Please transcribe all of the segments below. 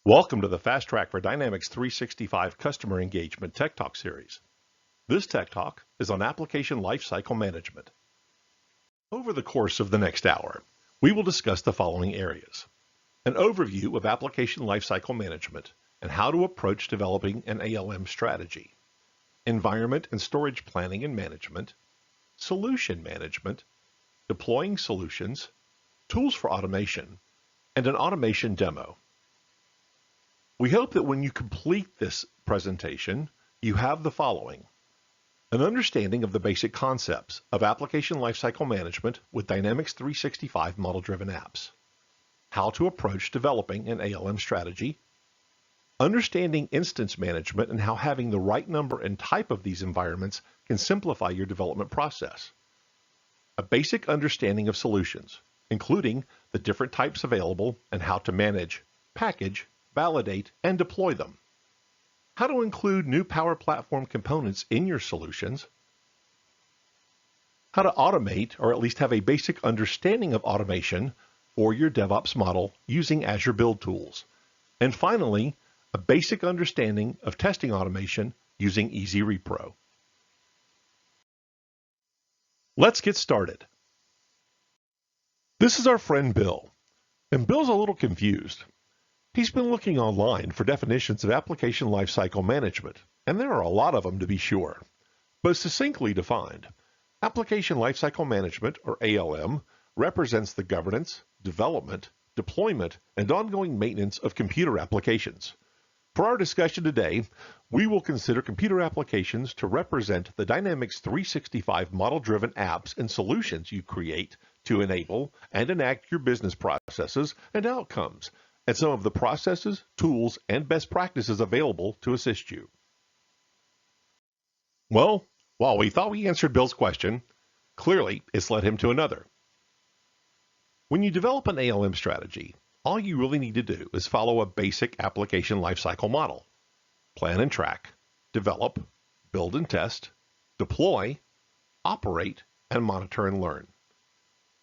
Welcome to the Fast Track for Dynamics 365 Customer Engagement Tech Talk series. This Tech Talk is on Application Lifecycle Management. Over the course of the next hour, we will discuss the following areas: an overview of Application Lifecycle Management and how to approach developing an ALM strategy, environment and storage planning and management, solution management, deploying solutions, tools for automation, and an automation demo. We hope that when you complete this presentation, you have the following: an understanding of the basic concepts of Application Lifecycle Management with Dynamics 365 model-driven apps, how to approach developing an ALM strategy, understanding instance management and how having the right number and type of these environments can simplify your development process, a basic understanding of solutions, including the different types available and how to manage, package, validate, and deploy them, how to include new Power Platform components in your solutions, how to automate or at least have a basic understanding of automation for your DevOps model using Azure build tools, and finally, a basic understanding of testing automation using Easy Repro. Let's get started. This is our friend Bill, and Bill's a little confused. He's been looking online for definitions of Application Lifecycle Management, and there are a lot of them to be sure. But succinctly defined, Application Lifecycle Management, or ALM, represents the governance, development, deployment, and ongoing maintenance of computer applications. For our discussion today, we will consider computer applications to represent the Dynamics 365 model-driven apps and solutions you create to enable and enact your business processes and outcomes, and some of the processes, tools, and best practices available to assist you. Well, while we thought we answered Bill's question, clearly it's led him to another. When you develop an ALM strategy, all you really need to do is follow a basic application lifecycle model. Plan and track, develop, build and test, deploy, operate, and monitor and learn.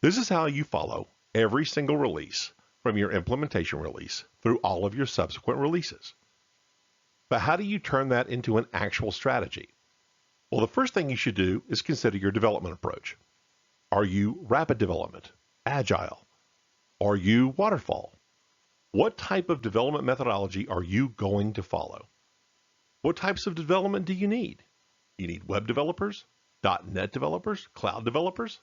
This is how you follow every single release, from your implementation release through all of your subsequent releases. But how do you turn that into an actual strategy? Well, the first thing you should do is consider your development approach. Are you rapid development, agile? Are you waterfall? What type of development methodology are you going to follow? What types of development do you need? You need web developers, .NET developers, cloud developers?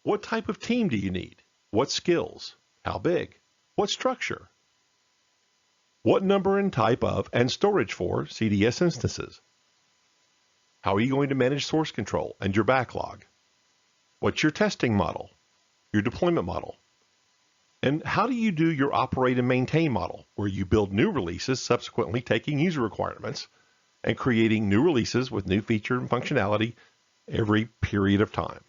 What type of team do you need? What skills? How big? What structure? What number and type of and storage for CDS instances? How are you going to manage source control and your backlog? What's your testing model? Your deployment model? And how do you do your operate and maintain model, where you build new releases, subsequently taking user requirements and creating new releases with new feature and functionality every period of time?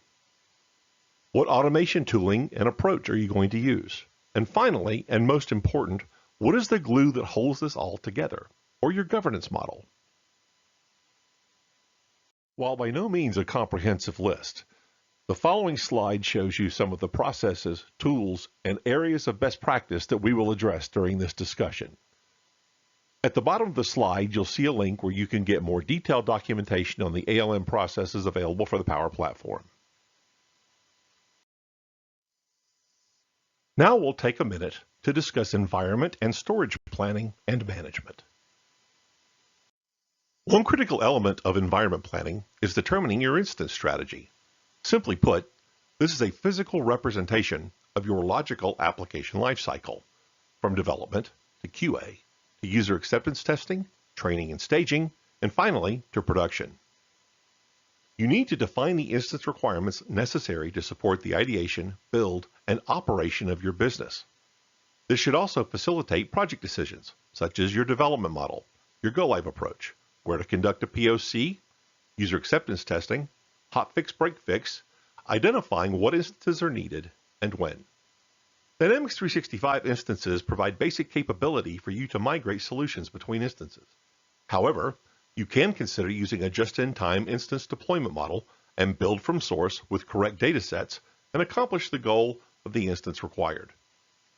What automation tooling and approach are you going to use? And finally, and most important, what is the glue that holds this all together, or your governance model? While by no means a comprehensive list, the following slide shows you some of the processes, tools, and areas of best practice that we will address during this discussion. At the bottom of the slide, you'll see a link where you can get more detailed documentation on the ALM processes available for the Power Platform. Now we'll take a minute to discuss environment and storage planning and management. One critical element of environment planning is determining your instance strategy. Simply put, this is a physical representation of your logical application lifecycle, from development to QA, to user acceptance testing, training and staging, and finally to production. You need to define the instance requirements necessary to support the ideation, build, and operation of your business. This should also facilitate project decisions, such as your development model, your go-live approach, where to conduct a POC, user acceptance testing, hotfix break-fix, identifying what instances are needed and when. Dynamics 365 instances provide basic capability for you to migrate solutions between instances. However, you can consider using a just-in-time instance deployment model and build from source with correct data sets and accomplish the goal of the instance required.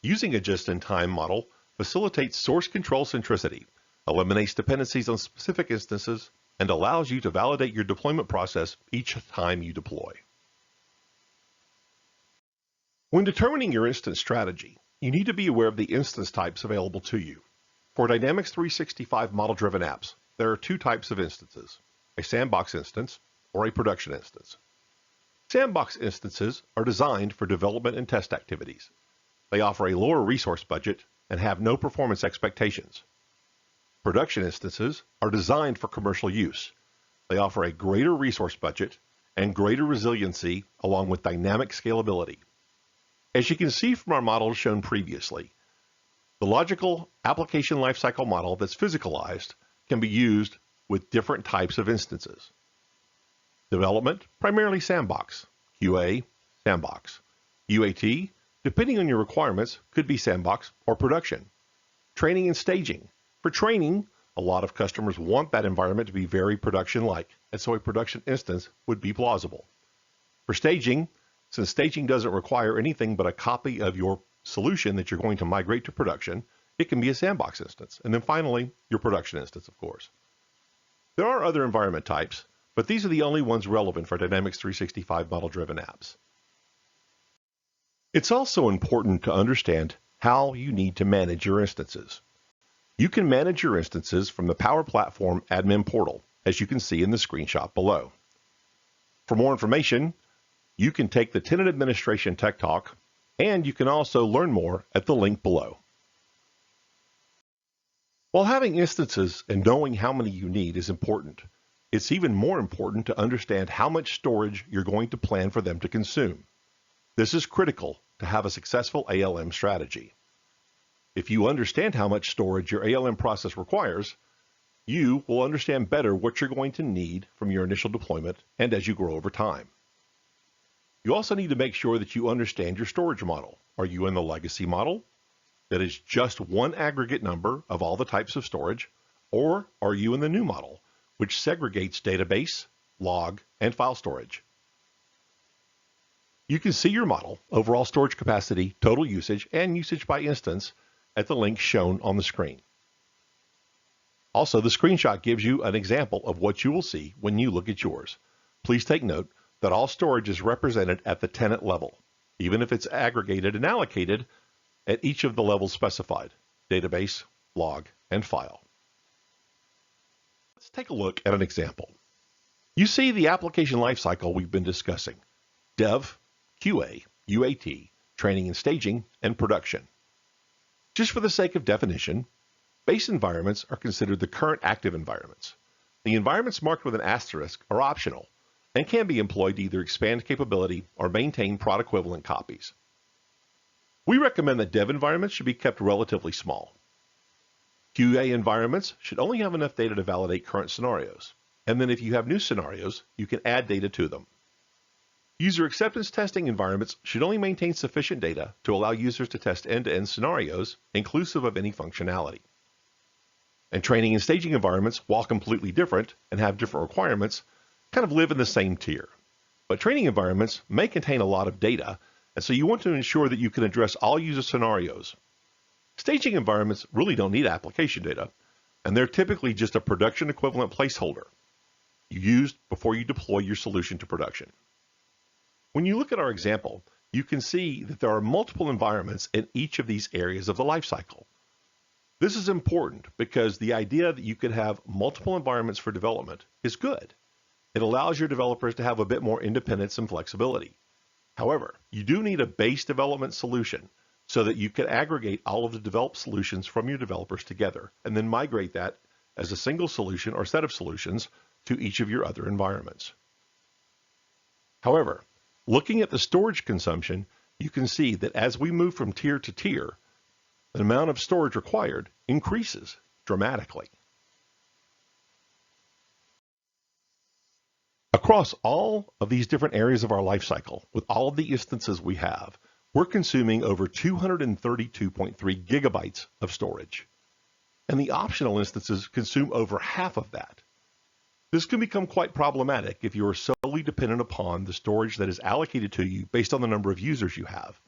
Using a just-in-time model facilitates source control centricity, eliminates dependencies on specific instances, and allows you to validate your deployment process each time you deploy. When determining your instance strategy, you need to be aware of the instance types available to you. For Dynamics 365 model-driven apps, there are two types of instances, a sandbox instance or a production instance. Sandbox instances are designed for development and test activities. They offer a lower resource budget and have no performance expectations. Production instances are designed for commercial use. They offer a greater resource budget and greater resiliency along with dynamic scalability. As you can see from our models shown previously, the logical application lifecycle model that's physicalized can be used with different types of instances. Development, primarily sandbox. QA, sandbox. UAT, depending on your requirements, could be sandbox or production. Training and staging. For training, a lot of customers want that environment to be very production-like, and so a production instance would be plausible. For staging, since staging doesn't require anything but a copy of your solution that you're going to migrate to production, it can be a sandbox instance. And then finally, your production instance, of course. There are other environment types, but these are the only ones relevant for Dynamics 365 model-driven apps. It's also important to understand how you need to manage your instances. You can manage your instances from the Power Platform admin portal, as you can see in the screenshot below. For more information, you can take the Tenant Administration TechTalk, and you can also learn more at the link below. While having instances and knowing how many you need is important, it's even more important to understand how much storage you're going to plan for them to consume. This is critical to have a successful ALM strategy. If you understand how much storage your ALM process requires, you will understand better what you're going to need from your initial deployment and as you grow over time. You also need to make sure that you understand your storage model. Are you in the legacy model? That is just one aggregate number of all the types of storage, or are you in the new model, which segregates database, log, and file storage? You can see your model, overall storage capacity, total usage, and usage by instance at the link shown on the screen. Also, the screenshot gives you an example of what you will see when you look at yours. Please take note that all storage is represented at the tenant level, even if it's aggregated and allocated at each of the levels specified, database, log, and file. Let's take a look at an example. You see the application lifecycle we've been discussing: dev, QA, UAT, training and staging, and production. Just for the sake of definition, base environments are considered the current active environments. The environments marked with an asterisk are optional and can be employed to either expand capability or maintain prod equivalent copies. We recommend that dev environments should be kept relatively small. QA environments should only have enough data to validate current scenarios, and then if you have new scenarios, you can add data to them. User acceptance testing environments should only maintain sufficient data to allow users to test end-to-end scenarios, inclusive of any functionality. And training and staging environments, while completely different and have different requirements, kind of live in the same tier. But training environments may contain a lot of data, and so you want to ensure that you can address all user scenarios. Staging environments really don't need application data, and they're typically just a production equivalent placeholder you use before you deploy your solution to production. When you look at our example, you can see that there are multiple environments in each of these areas of the lifecycle. This is important because the idea that you could have multiple environments for development is good. It allows your developers to have a bit more independence and flexibility. However, you do need a base development solution so that you can aggregate all of the developed solutions from your developers together and then migrate that as a single solution or set of solutions to each of your other environments. However, looking at the storage consumption, you can see that as we move from tier to tier, the amount of storage required increases dramatically. Across all of these different areas of our lifecycle, with all of the instances we have, we're consuming over 232.3 gigabytes of storage. And the optional instances consume over half of that. This can become quite problematic if you are solely dependent upon the storage that is allocated to you based on the number of users you have,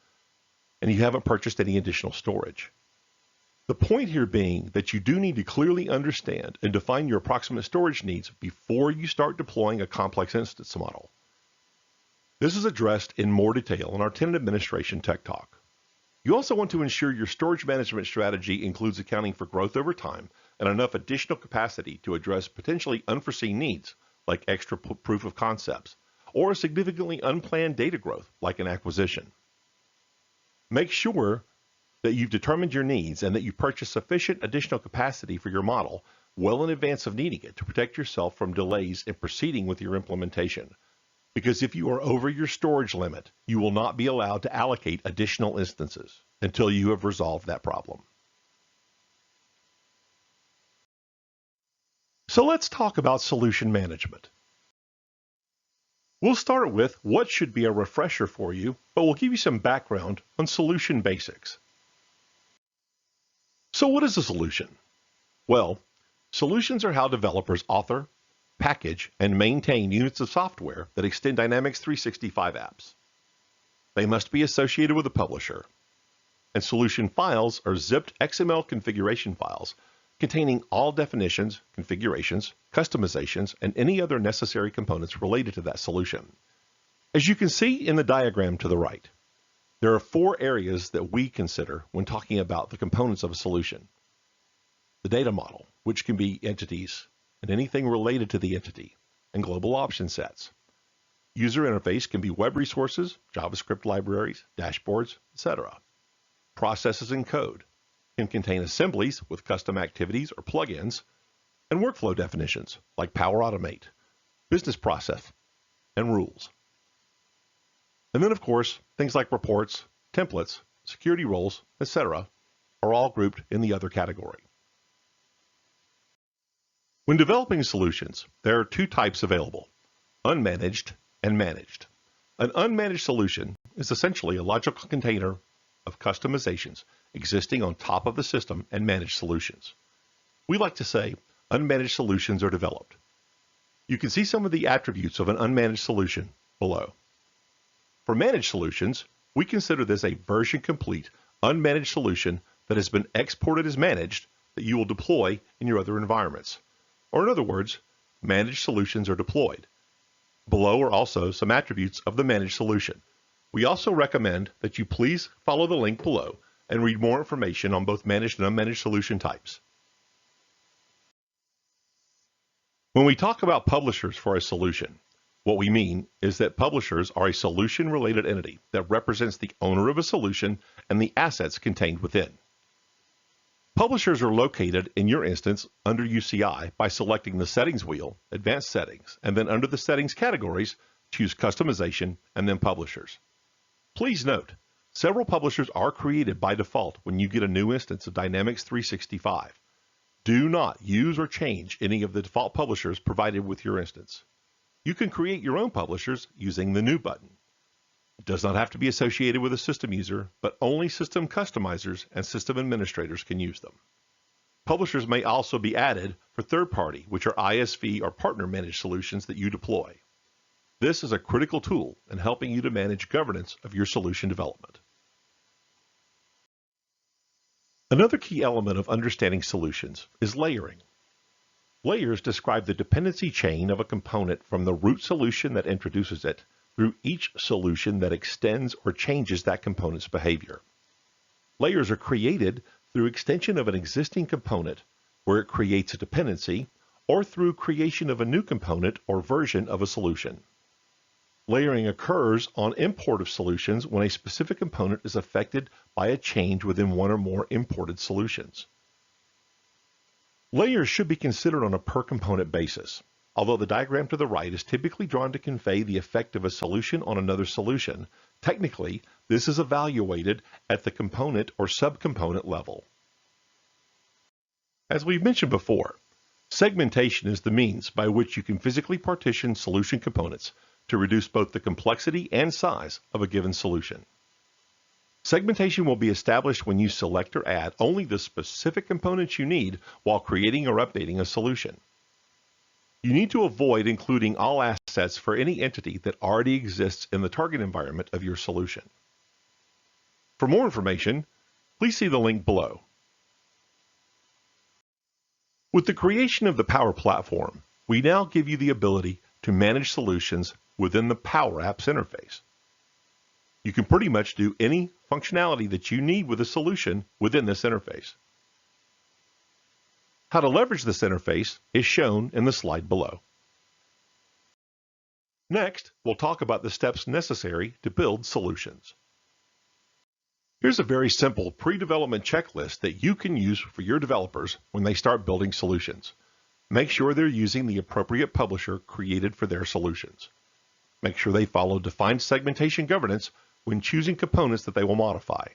and you haven't purchased any additional storage. The point here being that you do need to clearly understand and define your approximate storage needs before you start deploying a complex instance model. This is addressed in more detail in our tenant administration tech talk. You also want to ensure your storage management strategy includes accounting for growth over time and enough additional capacity to address potentially unforeseen needs, like extra proof of concepts, or a significantly unplanned data growth, like an acquisition. Make sure that you've determined your needs and that you purchase sufficient additional capacity for your model well in advance of needing it to protect yourself from delays in proceeding with your implementation. Because if you are over your storage limit, you will not be allowed to allocate additional instances until you have resolved that problem. So let's talk about solution management. We'll start with what should be a refresher for you, but we'll give you some background on solution basics. So what is a solution? Well, solutions are how developers author, package, and maintain units of software that extend Dynamics 365 apps. They must be associated with a publisher, and solution files are zipped XML configuration files containing all definitions, configurations, customizations, and any other necessary components related to that solution. As you can see in the diagram to the right, there are 4 areas that we consider when talking about the components of a solution. The data model, which can be entities and anything related to the entity, and global option sets. User interface can be web resources, JavaScript libraries, dashboards, etc. Processes and code can contain assemblies with custom activities or plugins, and workflow definitions like Power Automate, business process, and rules. And then, of course, things like reports, templates, security roles, etc. are all grouped in the other category. When developing solutions, there are 2 types available, unmanaged and managed. An unmanaged solution is essentially a logical container of customizations existing on top of the system and managed solutions. We like to say unmanaged solutions are developed. You can see some of the attributes of an unmanaged solution below. For managed solutions, we consider this a version-complete, unmanaged solution that has been exported as managed that you will deploy in your other environments. Or in other words, managed solutions are deployed. Below are also some attributes of the managed solution. We also recommend that you please follow the link below and read more information on both managed and unmanaged solution types. When we talk about publishers for a solution, what we mean is that publishers are a solution-related entity that represents the owner of a solution and the assets contained within. Publishers are located in your instance under UCI by selecting the Settings wheel, Advanced Settings, and then under the Settings categories, choose Customization and then Publishers. Please note, several publishers are created by default when you get a new instance of Dynamics 365. Do not use or change any of the default publishers provided with your instance. You can create your own publishers using the New button. It does not have to be associated with a system user, but only system customizers and system administrators can use them. Publishers may also be added for third-party, which are ISV or partner-managed solutions that you deploy. This is a critical tool in helping you to manage governance of your solution development. Another key element of understanding solutions is layering. Layers describe the dependency chain of a component from the root solution that introduces it through each solution that extends or changes that component's behavior. Layers are created through extension of an existing component where it creates a dependency or through creation of a new component or version of a solution. Layering occurs on import of solutions when a specific component is affected by a change within one or more imported solutions. Layers should be considered on a per-component basis. Although the diagram to the right is typically drawn to convey the effect of a solution on another solution, technically, this is evaluated at the component or subcomponent level. As we've mentioned before, segmentation is the means by which you can physically partition solution components to reduce both the complexity and size of a given solution. Segmentation will be established when you select or add only the specific components you need while creating or updating a solution. You need to avoid including all assets for any entity that already exists in the target environment of your solution. For more information, please see the link below. With the creation of the Power Platform, we now give you the ability to manage solutions within the Power Apps interface. You can pretty much do any functionality that you need with a solution within this interface. How to leverage this interface is shown in the slide below. Next, we'll talk about the steps necessary to build solutions. Here's a very simple pre-development checklist that you can use for your developers when they start building solutions. Make sure they're using the appropriate publisher created for their solutions. Make sure they follow defined segmentation governance when choosing components that they will modify.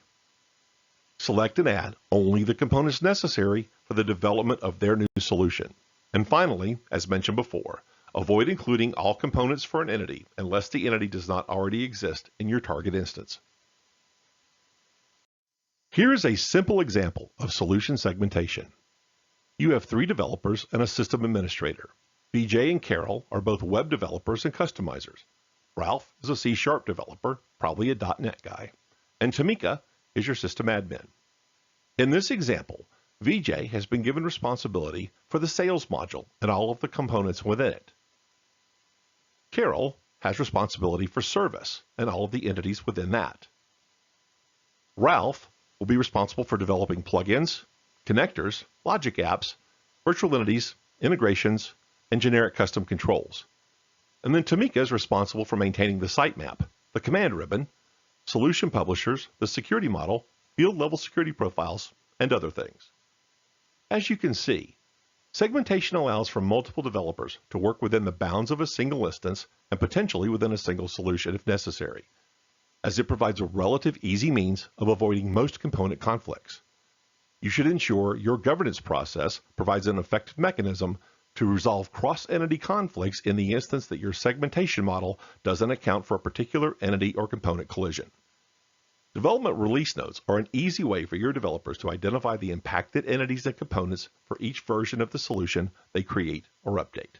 Select and add only the components necessary for the development of their new solution. And finally, as mentioned before, avoid including all components for an entity unless the entity does not already exist in your target instance. Here is a simple example of solution segmentation. You have 3 developers and a system administrator. BJ and Carol are both web developers and customizers. Ralph is a C# developer, probably a .NET guy. And Tamika is your system admin. In this example, VJ has been given responsibility for the sales module and all of the components within it. Carol has responsibility for service and all of the entities within that. Ralph will be responsible for developing plugins, connectors, logic apps, virtual entities, integrations, and generic custom controls. And then Tamika is responsible for maintaining the sitemap, the command ribbon, solution publishers, the security model, field level security profiles, and other things. As you can see, segmentation allows for multiple developers to work within the bounds of a single instance and potentially within a single solution if necessary, as it provides a relative easy means of avoiding most component conflicts. You should ensure your governance process provides an effective mechanism to resolve cross-entity conflicts in the instance that your segmentation model doesn't account for a particular entity or component collision. Development release notes are an easy way for your developers to identify the impacted entities and components for each version of the solution they create or update.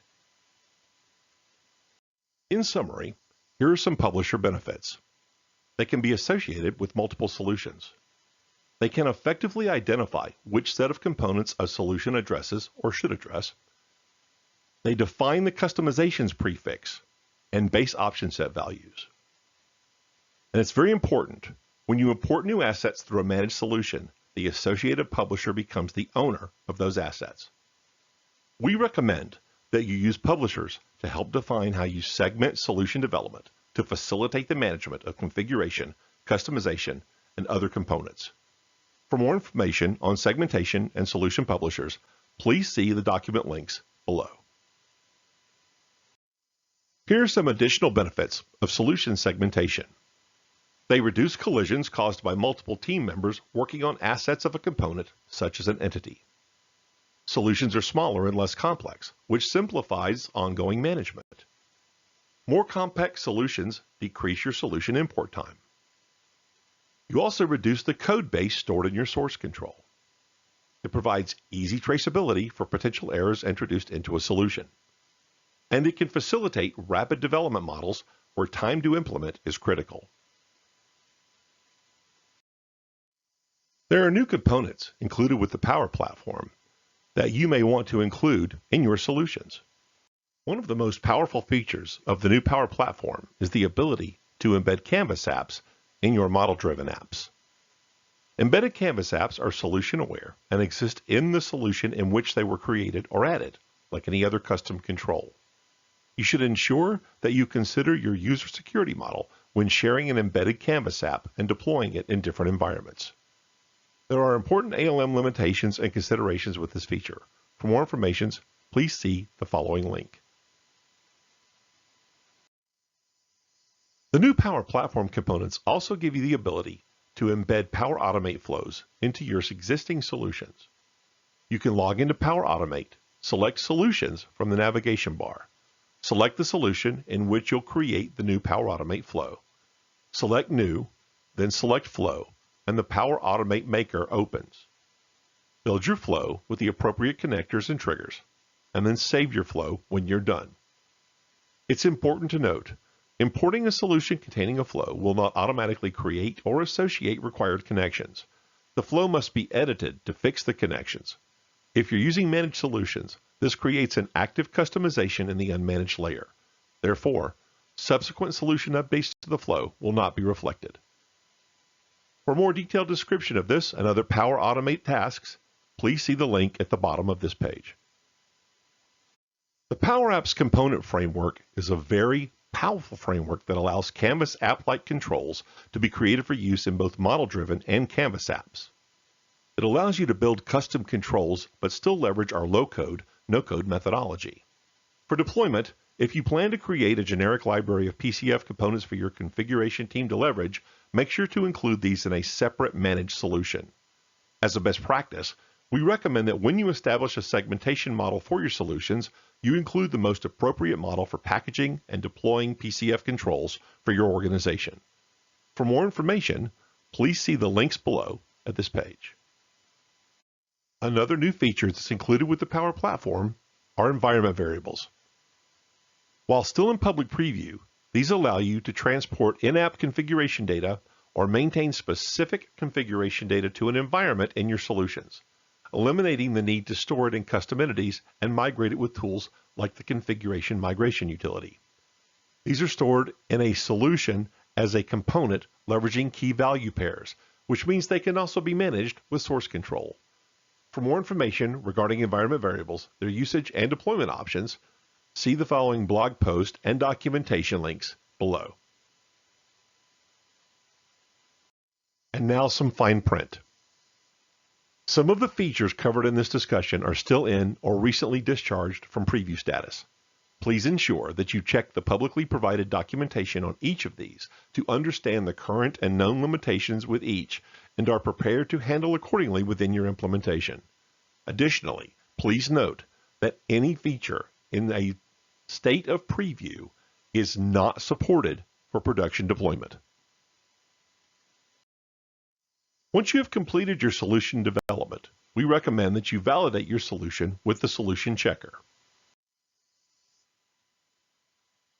In summary, here are some publisher benefits. They can be associated with multiple solutions. They can effectively identify which set of components a solution addresses or should address. They define the customizations prefix and base option set values. And it's very important, when you import new assets through a managed solution, the associated publisher becomes the owner of those assets. We recommend that you use publishers to help define how you segment solution development to facilitate the management of configuration, customization, and other components. For more information on segmentation and solution publishers, please see the document links below. Here are some additional benefits of solution segmentation. They reduce collisions caused by multiple team members working on assets of a component, such as an entity. Solutions are smaller and less complex, which simplifies ongoing management. More complex solutions decrease your solution import time. You also reduce the code base stored in your source control. It provides easy traceability for potential errors introduced into a solution. And it can facilitate rapid development models where time to implement is critical. There are new components included with the Power Platform that you may want to include in your solutions. One of the most powerful features of the new Power Platform is the ability to embed Canvas apps in your model-driven apps. Embedded Canvas apps are solution-aware and exist in the solution in which they were created or added, like any other custom control. You should ensure that you consider your user security model when sharing an embedded Canvas app and deploying it in different environments. There are important ALM limitations and considerations with this feature. For more information, please see the following link. The new Power Platform components also give you the ability to embed Power Automate flows into your existing solutions. You can log into Power Automate, select Solutions from the navigation bar, select the solution in which you'll create the new Power Automate flow, select New, then select Flow, and the Power Automate Maker opens. Build your flow with the appropriate connectors and triggers, and then save your flow when you're done. It's important to note, importing a solution containing a flow will not automatically create or associate required connections. The flow must be edited to fix the connections. If you're using managed solutions, this creates an active customization in the unmanaged layer. Therefore, subsequent solution updates to the flow will not be reflected. For a more detailed description of this and other Power Automate tasks, please see the link at the bottom of this page. The Power Apps Component Framework is a very powerful framework that allows Canvas app-like controls to be created for use in both model-driven and Canvas apps. It allows you to build custom controls but still leverage our low-code, no-code methodology. For deployment, if you plan to create a generic library of PCF components for your configuration team to leverage, make sure to include these in a separate managed solution. As a best practice, we recommend that when you establish a segmentation model for your solutions, you include the most appropriate model for packaging and deploying PCF controls for your organization. For more information, please see the links below at this page. Another new feature that's included with the Power Platform are environment variables. While still in public preview, these allow you to transport in-app configuration data or maintain specific configuration data to an environment in your solutions, eliminating the need to store it in custom entities and migrate it with tools like the configuration migration utility. These are stored in a solution as a component leveraging key value pairs, which means they can also be managed with source control. For more information regarding environment variables, their usage and deployment options, see the following blog post and documentation links below. And now some fine print. Some of the features covered in this discussion are still in or recently discharged from preview status. Please ensure that you check the publicly provided documentation on each of these to understand the current and known limitations with each and are prepared to handle accordingly within your implementation. Additionally, please note that any feature in a state of preview is not supported for production deployment. Once you have completed your solution development, we recommend that you validate your solution with the Solution Checker.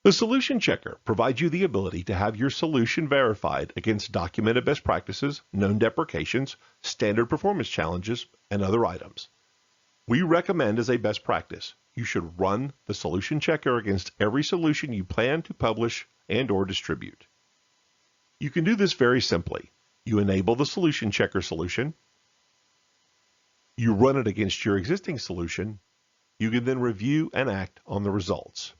The Solution Checker provides you the ability to have your solution verified against documented best practices, known deprecations, standard performance challenges, and other items. We recommend as a best practice, you should run the Solution Checker against every solution you plan to publish and/or distribute. You can do this very simply. You enable the Solution Checker solution. You run it against your existing solution. You can then review and act on the results.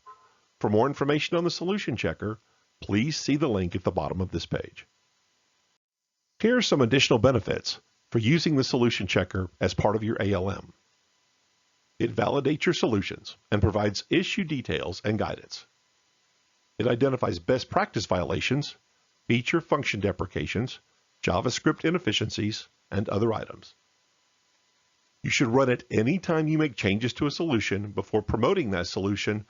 For more information on the Solution Checker, please see the link at the bottom of this page. Here are some additional benefits for using the Solution Checker as part of your ALM. It validates your solutions and provides issue details and guidance. It identifies best practice violations, feature function deprecations, JavaScript inefficiencies, and other items. You should run it anytime you make changes to a solution before promoting that solution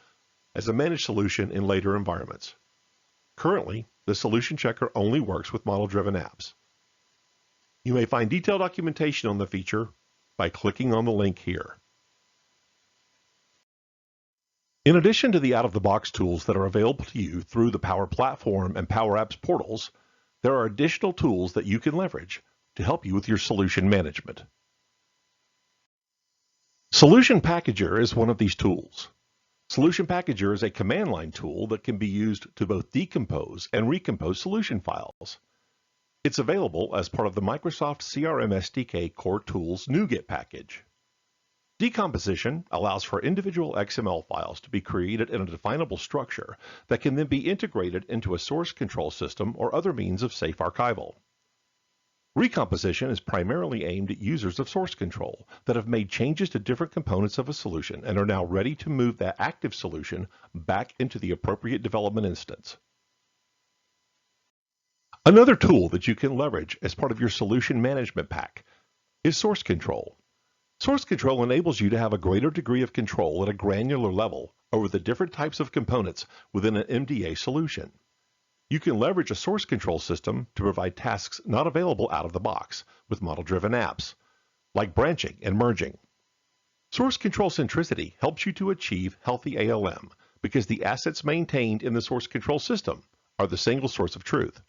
as a managed solution in later environments. Currently, the Solution Checker only works with model-driven apps. You may find detailed documentation on the feature by clicking on the link here. In addition to the out-of-the-box tools that are available to you through the Power Platform and Power Apps portals, there are additional tools that you can leverage to help you with your solution management. Solution Packager is one of these tools. Solution Packager is a command line tool that can be used to both decompose and recompose solution files. It's available as part of the Microsoft CRM SDK Core Tools NuGet package. Decomposition allows for individual XML files to be created in a definable structure that can then be integrated into a source control system or other means of safe archival. Recomposition is primarily aimed at users of source control that have made changes to different components of a solution and are now ready to move that active solution back into the appropriate development instance. Another tool that you can leverage as part of your solution management pack is source control. Source control enables you to have a greater degree of control at a granular level over the different types of components within an MDA solution. You can leverage a source control system to provide tasks not available out of the box with model-driven apps, like branching and merging. Source control centricity helps you to achieve healthy ALM because the assets maintained in the source control system are the single source of truth.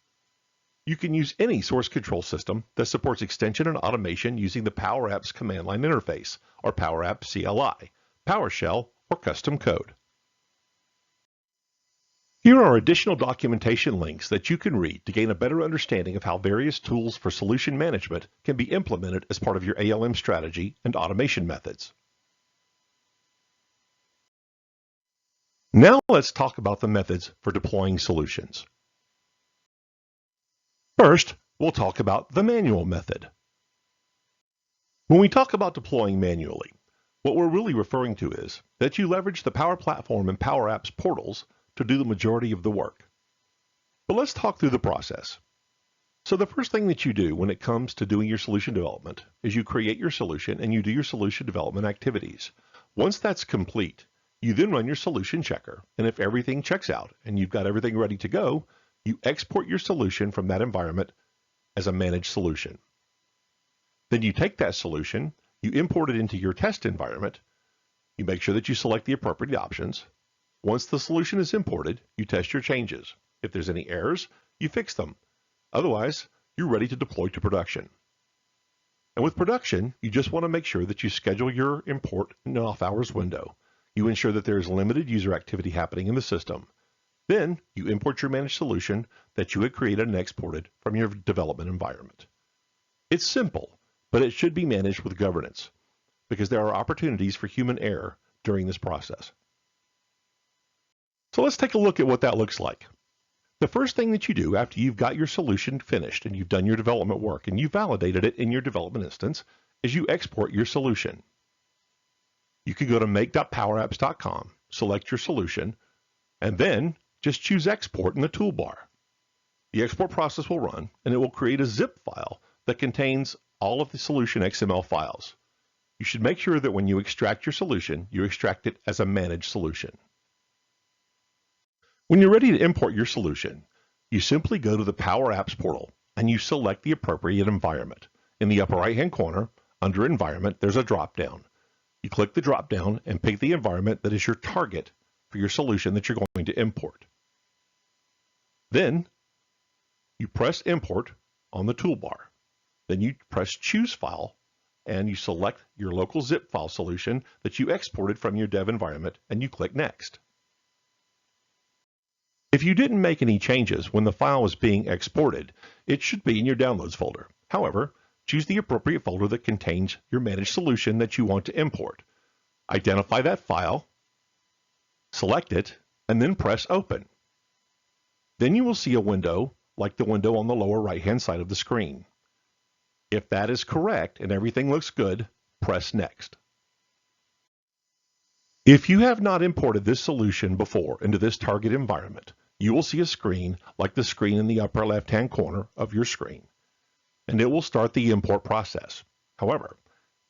You can use any source control system that supports extension and automation using the Power Apps command line interface, or Power Apps CLI, PowerShell, or custom code. Here are additional documentation links that you can read to gain a better understanding of how various tools for solution management can be implemented as part of your ALM strategy and automation methods. Now let's talk about the methods for deploying solutions. First, we'll talk about the manual method. When we talk about deploying manually, what we're really referring to is that you leverage the Power Platform and Power Apps portals to do the majority of the work. But let's talk through the process. So the first thing that you do when it comes to doing your solution development is you create your solution and you do your solution development activities. Once that's complete, you then run your solution checker, and if everything checks out and you've got everything ready to go, you export your solution from that environment as a managed solution. Then you take that solution, you import it into your test environment, you make sure that you select the appropriate options. Once the solution is imported, you test your changes. If there's any errors, you fix them. Otherwise, you're ready to deploy to production. And with production, you just want to make sure that you schedule your import in an off-hours window. You ensure that there is limited user activity happening in the system. Then, you import your managed solution that you had created and exported from your development environment. It's simple, but it should be managed with governance, because there are opportunities for human error during this process. So let's take a look at what that looks like. The first thing that you do after you've got your solution finished and you've done your development work and you validated it in your development instance is you export your solution. You can go to make.powerapps.com, select your solution, and then just choose Export in the toolbar. The export process will run and it will create a zip file that contains all of the solution XML files. You should make sure that when you extract your solution, you extract it as a managed solution. When you're ready to import your solution, you simply go to the Power Apps portal and you select the appropriate environment. In the upper right-hand corner, under Environment, there's a drop-down. You click the drop-down and pick the environment that is your target for your solution that you're going to import. Then, you press Import on the toolbar. Then you press Choose File, and you select your local zip file solution that you exported from your dev environment, and you click Next. If you didn't make any changes when the file was being exported, it should be in your Downloads folder. However, choose the appropriate folder that contains your managed solution that you want to import. Identify that file, select it, and then press Open. Then you will see a window like the window on the lower right-hand side of the screen. If that is correct and everything looks good, press Next. If you have not imported this solution before into this target environment, you will see a screen like the screen in the upper left-hand corner of your screen, and it will start the import process. However,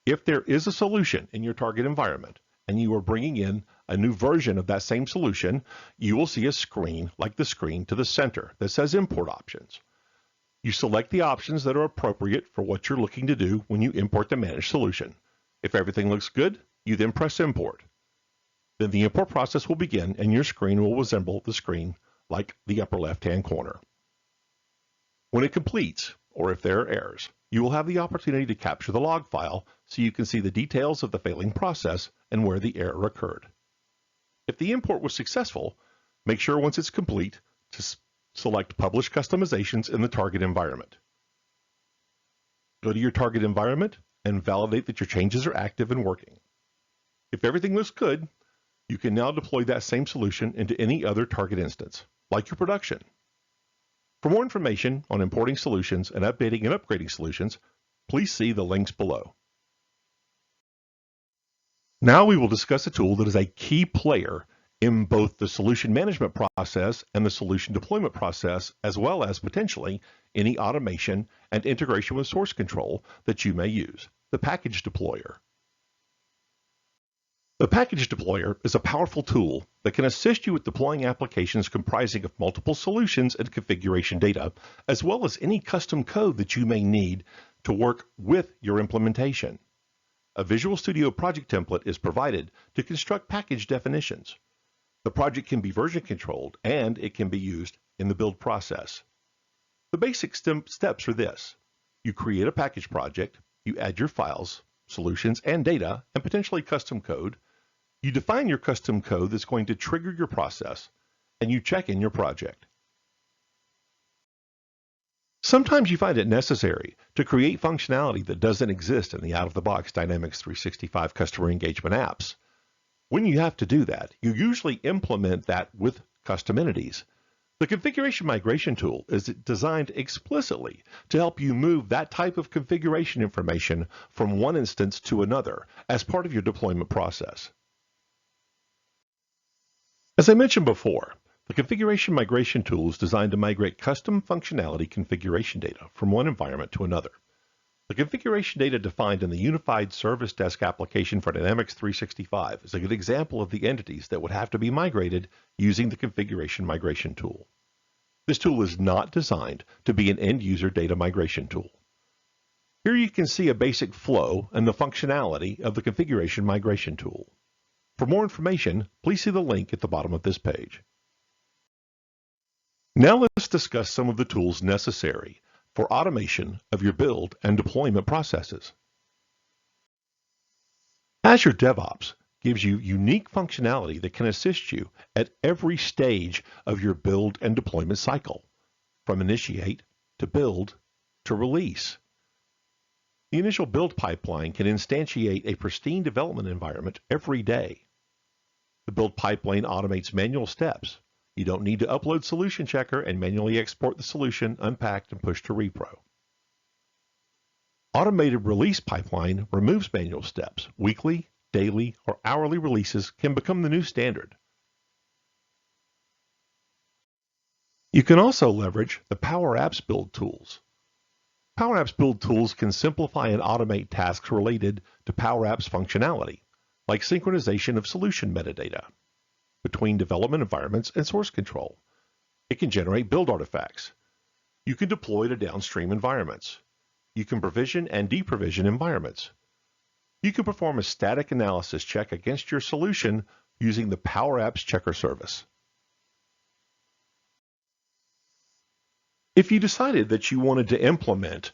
if there is a solution in your target environment and you are bringing in a new version of that same solution, you will see a screen like the screen to the center that says Import Options. You select the options that are appropriate for what you're looking to do when you import the managed solution. If everything looks good, you then press Import. Then the import process will begin and your screen will resemble the screen like the upper left-hand corner. When it completes, or if there are errors, you will have the opportunity to capture the log file so you can see the details of the failing process and where the error occurred. If the import was successful, make sure once it's complete to select Publish Customizations in the target environment. Go to your target environment and validate that your changes are active and working. If everything looks good, you can now deploy that same solution into any other target instance, like your production. For more information on importing solutions and updating and upgrading solutions, please see the links below. Now we will discuss a tool that is a key player in both the solution management process and the solution deployment process, as well as potentially any automation and integration with source control that you may use, the package deployer. The package deployer is a powerful tool that can assist you with deploying applications comprising of multiple solutions and configuration data, as well as any custom code that you may need to work with your implementation. A Visual Studio project template is provided to construct package definitions. The project can be version controlled and it can be used in the build process. The basic steps are this. You create a package project, you add your files, solutions, and data, and potentially custom code. You define your custom code that's going to trigger your process, and you check in your project. Sometimes you find it necessary to create functionality that doesn't exist in the out-of-the-box Dynamics 365 customer engagement apps. When you have to do that, you usually implement that with custom entities. The configuration migration tool is designed explicitly to help you move that type of configuration information from one instance to another as part of your deployment process. As I mentioned before, the configuration migration tool is designed to migrate custom functionality configuration data from one environment to another. The configuration data defined in the Unified Service Desk application for Dynamics 365 is a good example of the entities that would have to be migrated using the configuration migration tool. This tool is not designed to be an end-user data migration tool. Here you can see a basic flow and the functionality of the configuration migration tool. For more information, please see the link at the bottom of this page. Now let's discuss some of the tools necessary for automation of your build and deployment processes. Azure DevOps gives you unique functionality that can assist you at every stage of your build and deployment cycle, from initiate to build to release. The initial build pipeline can instantiate a pristine development environment every day. The build pipeline automates manual steps. You don't need to upload Solution Checker and manually export the solution, unpacked, and pushed to repro. Automated release pipeline removes manual steps. Weekly, daily, or hourly releases can become the new standard. You can also leverage the Power Apps build tools. Power Apps build tools can simplify and automate tasks related to Power Apps functionality, like synchronization of solution metadata between development environments and source control. It can generate build artifacts. You can deploy to downstream environments. You can provision and deprovision environments. You can perform a static analysis check against your solution using the Power Apps Checker service. If you decided that you wanted to implement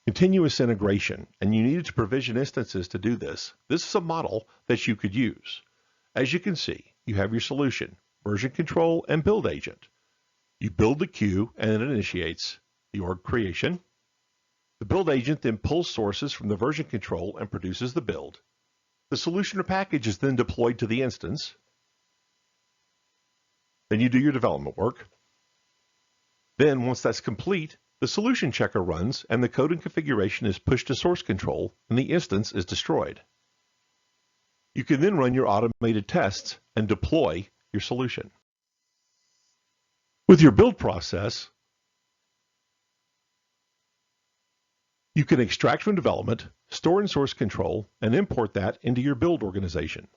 continuous integration and you needed to provision instances to do this, this is a model that you could use. As you can see, you have your solution, version control, and build agent. You build the queue and it initiates the org creation. The build agent then pulls sources from the version control and produces the build. The solution or package is then deployed to the instance. Then you do your development work. Then, once that's complete, the solution checker runs and the code and configuration is pushed to source control and the instance is destroyed. You can then run your automated tests and deploy your solution. With your build process, you can extract from development, store in source control, and import that into your build organization.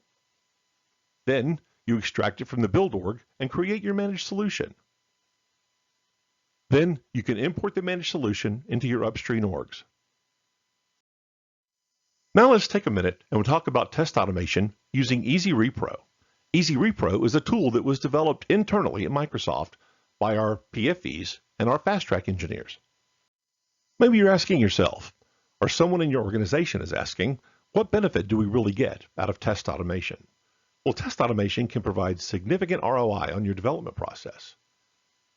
Then you extract it from the build org and create your managed solution. Then you can import the managed solution into your upstream orgs. Now let's take a minute and we'll talk about test automation using EasyRepro. EasyRepro is a tool that was developed internally at Microsoft by our PFEs and our fast track engineers. Maybe you're asking yourself, or someone in your organization is asking, what benefit do we really get out of test automation? Well, test automation can provide significant ROI on your development process.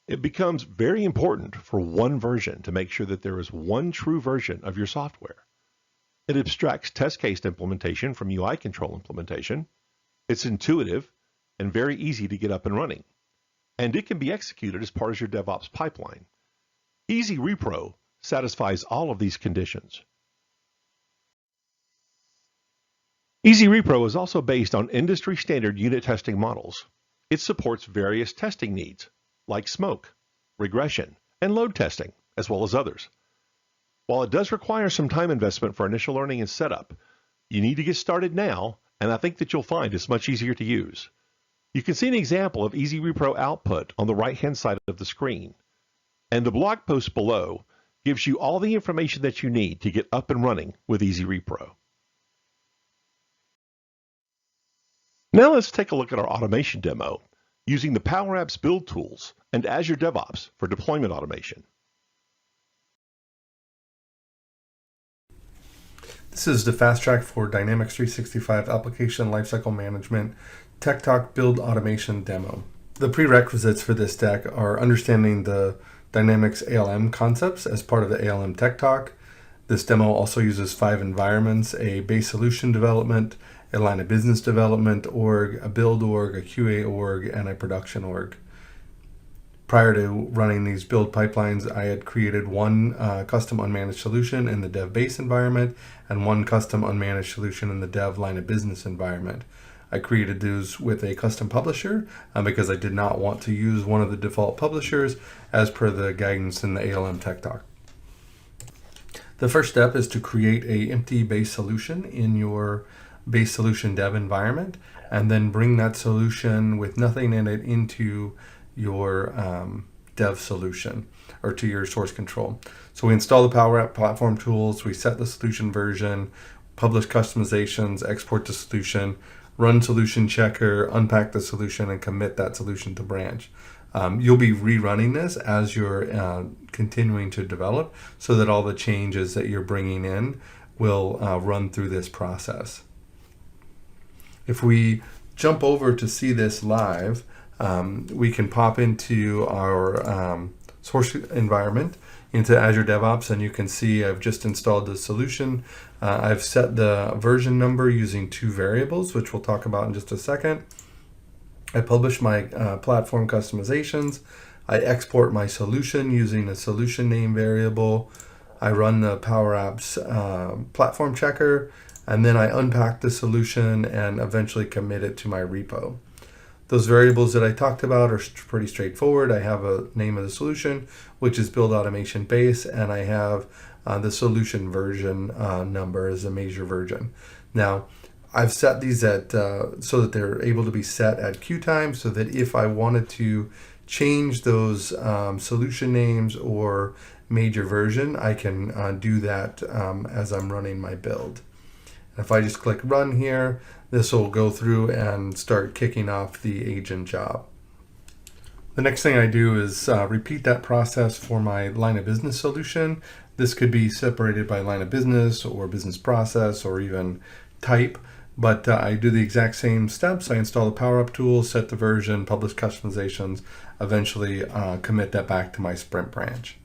It becomes very important for one version to make sure that there is one true version of your software. It abstracts test case implementation from UI control implementation. It's intuitive and very easy to get up and running. And it can be executed as part of your DevOps pipeline. EasyRepro satisfies all of these conditions. EasyRepro is also based on industry standard unit testing models. It supports various testing needs, like smoke, regression, and load testing, as well as others. While it does require some time investment for initial learning and setup, you need to get started now, and I think that you'll find it's much easier to use. You can see an example of EasyRepro output on the right-hand side of the screen, and the blog post below gives you all the information that you need to get up and running with EasyRepro. Now let's take a look at our automation demo using the Power Apps build tools and Azure DevOps for deployment automation. This is the fast track for Dynamics 365 Application Lifecycle Management TechTalk Build Automation Demo. The prerequisites for this deck are understanding the Dynamics ALM concepts as part of the ALM TechTalk. This demo also uses 5 environments: a base solution development, a line of business development org, a build org, a QA org, and a production org. Prior to running these build pipelines, I had created one custom unmanaged solution in the dev base environment and one custom unmanaged solution in the dev line of business environment. I created those with a custom publisher because I did not want to use one of the default publishers as per the guidance in the ALM Tech Talk. The first step is to create a empty base solution in your base solution dev environment, and then bring that solution with nothing in it into your dev solution or to your source control. So we install the Power App platform tools, we set the solution version, publish customizations, export the solution, run solution checker, unpack the solution, and commit that solution to branch. You'll be rerunning this as you're continuing to develop so that all the changes that you're bringing in will run through this process. If we jump over to see this live, we can pop into our source environment, into Azure DevOps, and you can see I've just installed the solution. I've set the version number using 2 variables, which we'll talk about in just a second. I publish my platform customizations. I export my solution using a solution name variable. I run the Power Apps platform checker, and then I unpack the solution and eventually commit it to my repo. Those variables that I talked about are pretty straightforward. I have a name of the solution, which is Build Automation Base, and I have the solution version number as a major version. Now, I've set these at so that they're able to be set at queue time, so that if I wanted to change those solution names or major version, I can do that as I'm running my build. If I just click run here, this will go through and start kicking off the agent job. The next thing I do is repeat that process for my line of business solution. This could be separated by line of business or business process or even type, but I do the exact same steps. I install the Power Up tool, set the version, publish customizations, eventually commit that back to my sprint branch.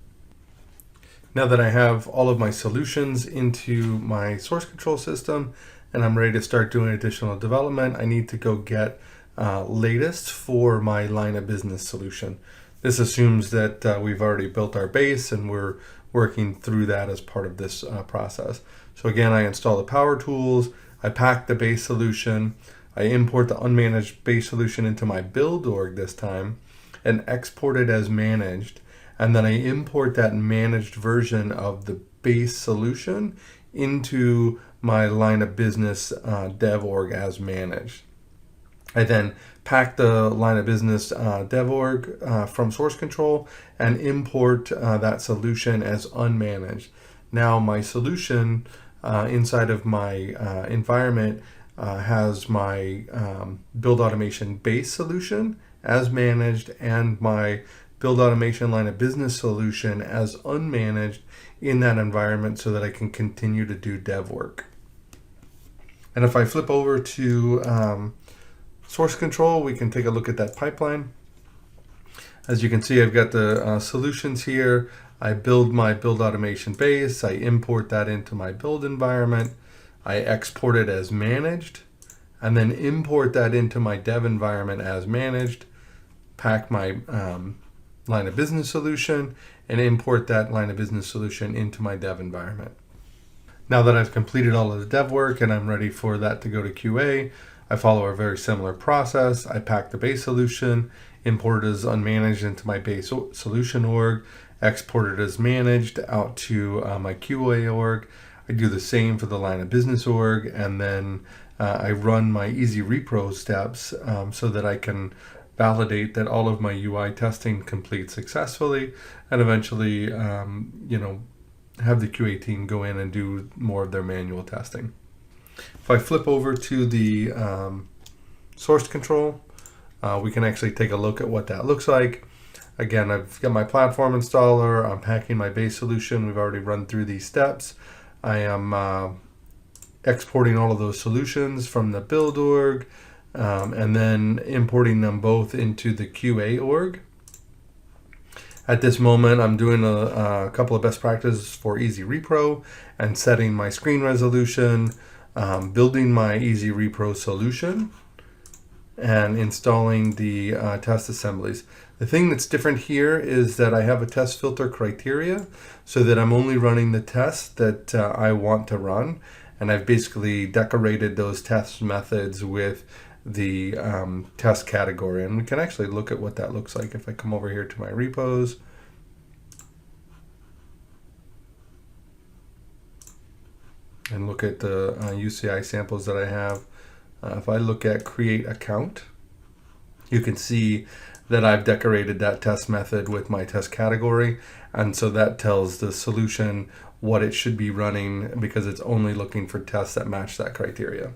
Now that I have all of my solutions into my source control system and I'm ready to start doing additional development, I need to go get latest for my line of business solution. This assumes that we've already built our base and we're working through that as part of this process. So again, I install the Power Tools, I pack the base solution, I import the unmanaged base solution into my build org this time and export it as managed. And then I import that managed version of the base solution into my line of business dev org as managed. I then pack the line of business dev org from source control and import that solution as unmanaged. Now my solution inside of my environment has my build automation base solution as managed and my build automation line of business solution as unmanaged in that environment so that I can continue to do dev work. And if I flip over to source control, we can take a look at that pipeline. As you can see, I've got the solutions here. I build my build automation base. I import that into my build environment. I export it as managed and then import that into my dev environment as managed, pack my line of business solution and import that line of business solution into my dev environment. Now that I've completed all of the dev work and I'm ready for that to go to QA, I follow a very similar process. I pack the base solution, import it as unmanaged into my base solution org, export it as managed out to my QA org. I do the same for the line of business org, and then I run my easy repro steps so that I can validate that all of my UI testing completes successfully, and eventually, have the QA team go in and do more of their manual testing. If I flip over to the source control, we can actually take a look at what that looks like. Again, I've got my platform installer, I'm packing my base solution. We've already run through these steps. I am exporting all of those solutions from the build org, and then importing them both into the QA org. At this moment, I'm doing a couple of best practices for Easy Repro and setting my screen resolution, building my Easy Repro solution, and installing the test assemblies. The thing that's different here is that I have a test filter criteria so that I'm only running the tests that I want to run. And I've basically decorated those test methods with the test category. And we can actually look at what that looks like if I come over here to my repos. And look at the UCI samples that I have. If I look at create account, you can see that I've decorated that test method with my test category. And so that tells the solution what it should be running because it's only looking for tests that match that criteria.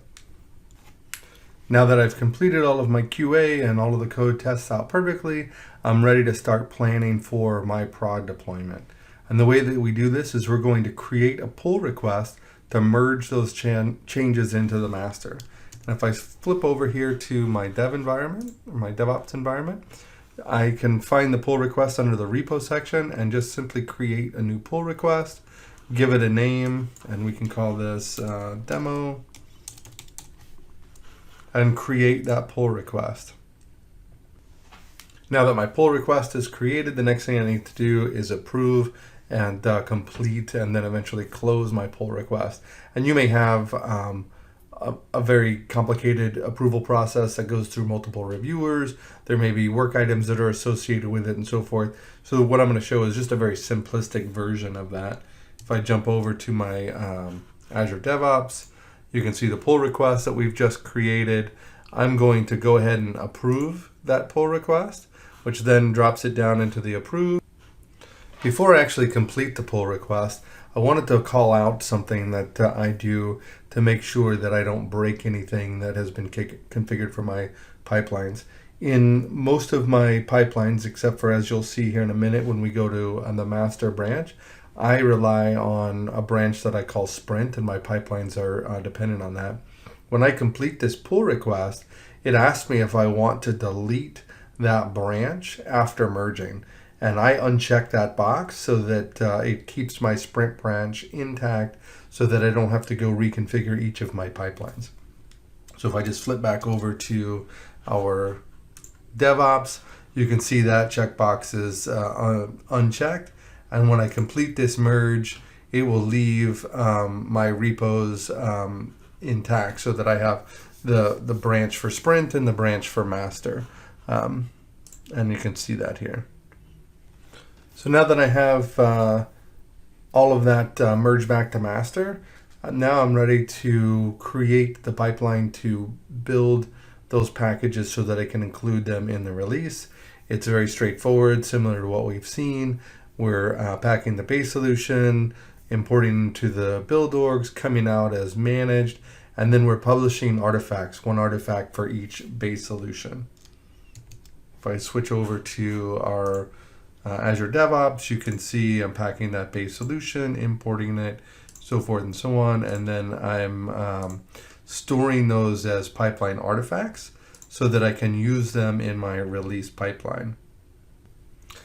Now that I've completed all of my QA and all of the code tests out perfectly, I'm ready to start planning for my prod deployment. And the way that we do this is we're going to create a pull request to merge those changes into the master. And if I flip over here to my dev environment, or my DevOps environment, I can find the pull request under the repo section and just simply create a new pull request, give it a name, and we can call this demo, and create that pull request. Now that my pull request is created, the next thing I need to do is approve and complete and then eventually close my pull request. And you may have a very complicated approval process that goes through multiple reviewers. There may be work items that are associated with it and so forth. So what I'm going to show is just a very simplistic version of that. If I jump over to my Azure DevOps, you can see the pull request that we've just created. I'm going to go ahead and approve that pull request, which then drops it down into the approve. Before I actually complete the pull request, I wanted to call out something that I do to make sure that I don't break anything that has been configured for my pipelines. In most of my pipelines, except for as you'll see here in a minute when we go to the master branch, I rely on a branch that I call Sprint, and my pipelines are dependent on that. When I complete this pull request, it asks me if I want to delete that branch after merging. And I uncheck that box so that it keeps my Sprint branch intact so that I don't have to go reconfigure each of my pipelines. So if I just flip back over to our DevOps, you can see that checkbox is unchecked. And when I complete this merge, it will leave my repos intact so that I have the branch for Sprint and the branch for master. And you can see that here. So now that I have all of that merged back to master, now I'm ready to create the pipeline to build those packages so that I can include them in the release. It's very straightforward, similar to what we've seen. We're packing the base solution, importing into the build orgs, coming out as managed, and then we're publishing artifacts, one artifact for each base solution. If I switch over to our Azure DevOps, you can see I'm packing that base solution, importing it, so forth and so on, and then I'm storing those as pipeline artifacts so that I can use them in my release pipeline.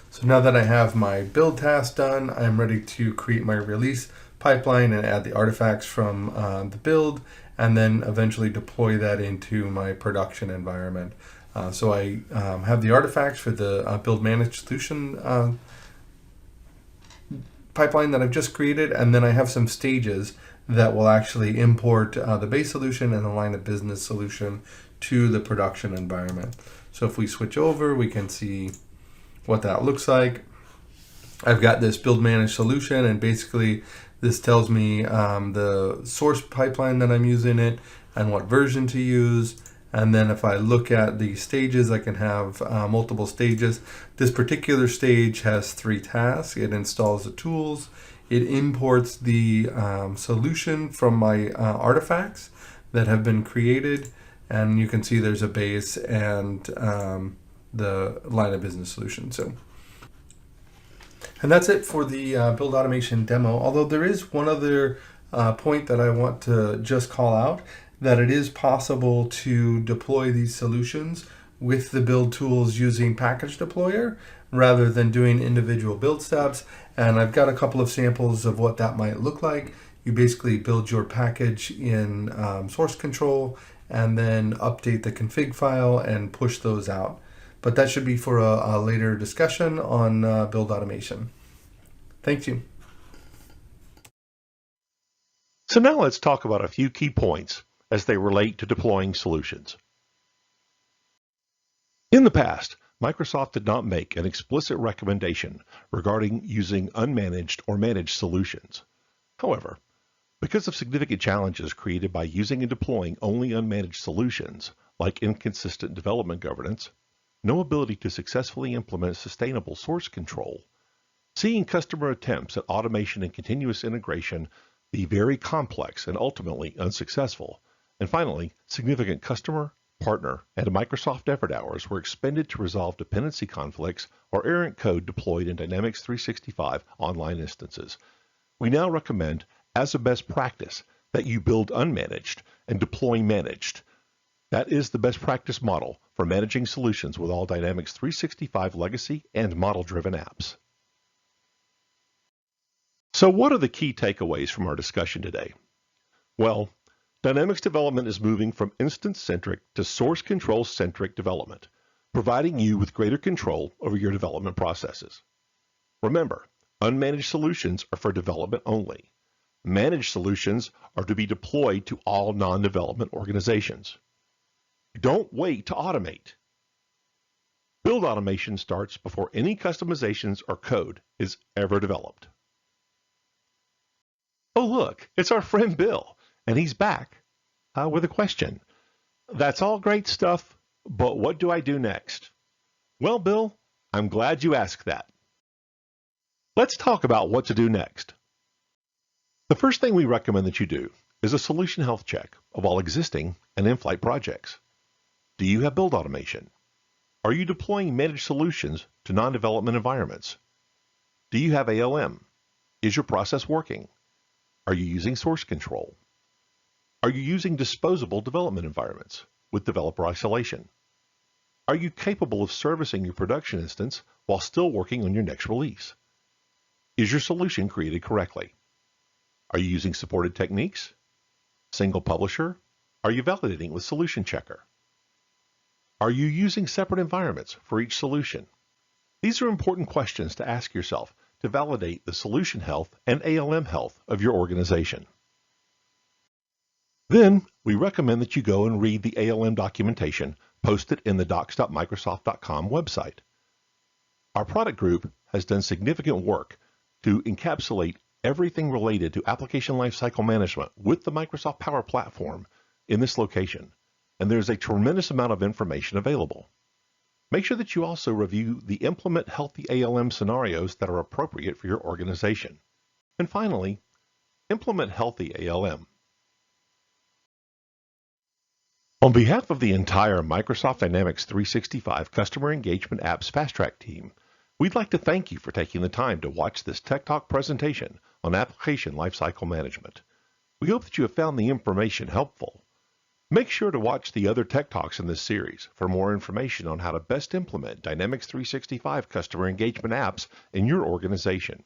So now that I have my build task done, I'm ready to create my release pipeline and add the artifacts from the build, and then eventually deploy that into my production environment. So I have the artifacts for the build managed solution pipeline that I've just created, and then I have some stages that will actually import the base solution and the line of business solution to the production environment. So if we switch over, we can see what that looks like. I've got this build managed solution, and basically this tells me the source pipeline that I'm using it and what version to use. And then if I look at the stages, I can have multiple stages. This particular stage has 3 tasks. It installs the tools, it imports the solution from my artifacts that have been created, and you can see there's a base and the line of business solution. And that's it for the build automation demo, although there is one other point that I want to just call out, that it is possible to deploy these solutions with the build tools using Package Deployer rather than doing individual build steps. And I've got a couple of samples of what that might look like. You basically build your package in source control and then update the config file and push those out. But that should be for a later discussion on build automation. Thank you. So now let's talk about a few key points as they relate to deploying solutions. In the past, Microsoft did not make an explicit recommendation regarding using unmanaged or managed solutions. However, because of significant challenges created by using and deploying only unmanaged solutions, like inconsistent development governance, no ability to successfully implement sustainable source control, seeing customer attempts at automation and continuous integration be very complex and ultimately unsuccessful, and finally, significant customer, partner, and Microsoft effort hours were expended to resolve dependency conflicts or errant code deployed in Dynamics 365 online instances. We now recommend, as a best practice, that you build unmanaged and deploy managed. That is the best practice model for managing solutions with all Dynamics 365 legacy and model-driven apps. So what are the key takeaways from our discussion today? Well, Dynamics development is moving from instance-centric to source control-centric development, providing you with greater control over your development processes. Remember, unmanaged solutions are for development only. Managed solutions are to be deployed to all non-development organizations. Don't wait to automate. Build automation starts before any customizations or code is ever developed. Oh look, it's our friend Bill, and he's back with a question. That's all great stuff, but what do I do next? Well, Bill, I'm glad you asked that. Let's talk about what to do next. The first thing we recommend that you do is a solution health check of all existing and in-flight projects. Do you have build automation? Are you deploying managed solutions to non-development environments? Do you have ALM? Is your process working? Are you using source control? Are you using disposable development environments with developer isolation? Are you capable of servicing your production instance while still working on your next release? Is your solution created correctly? Are you using supported techniques? Single publisher? Are you validating with Solution Checker? Are you using separate environments for each solution? These are important questions to ask yourself to validate the solution health and ALM health of your organization. Then, we recommend that you go and read the ALM documentation posted in the docs.microsoft.com website. Our product group has done significant work to encapsulate everything related to Application Lifecycle Management with the Microsoft Power Platform in this location, and there's a tremendous amount of information available. Make sure that you also review the Implement Healthy ALM scenarios that are appropriate for your organization. And finally, implement Healthy ALM. On behalf of the entire Microsoft Dynamics 365 Customer Engagement Apps Fast Track team, we'd like to thank you for taking the time to watch this TechTalk presentation on Application Lifecycle Management. We hope that you have found the information helpful. Make sure to watch the other Tech Talks in this series for more information on how to best implement Dynamics 365 customer engagement apps in your organization.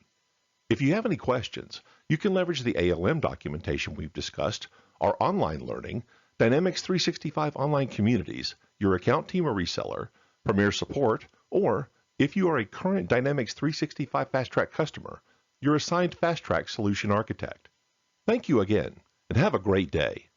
If you have any questions, you can leverage the ALM documentation we've discussed, our online learning, Dynamics 365 online communities, your account team or reseller, Premier Support, or if you are a current Dynamics 365 Fast Track customer, your assigned Fast Track solution architect. Thank you again, and have a great day.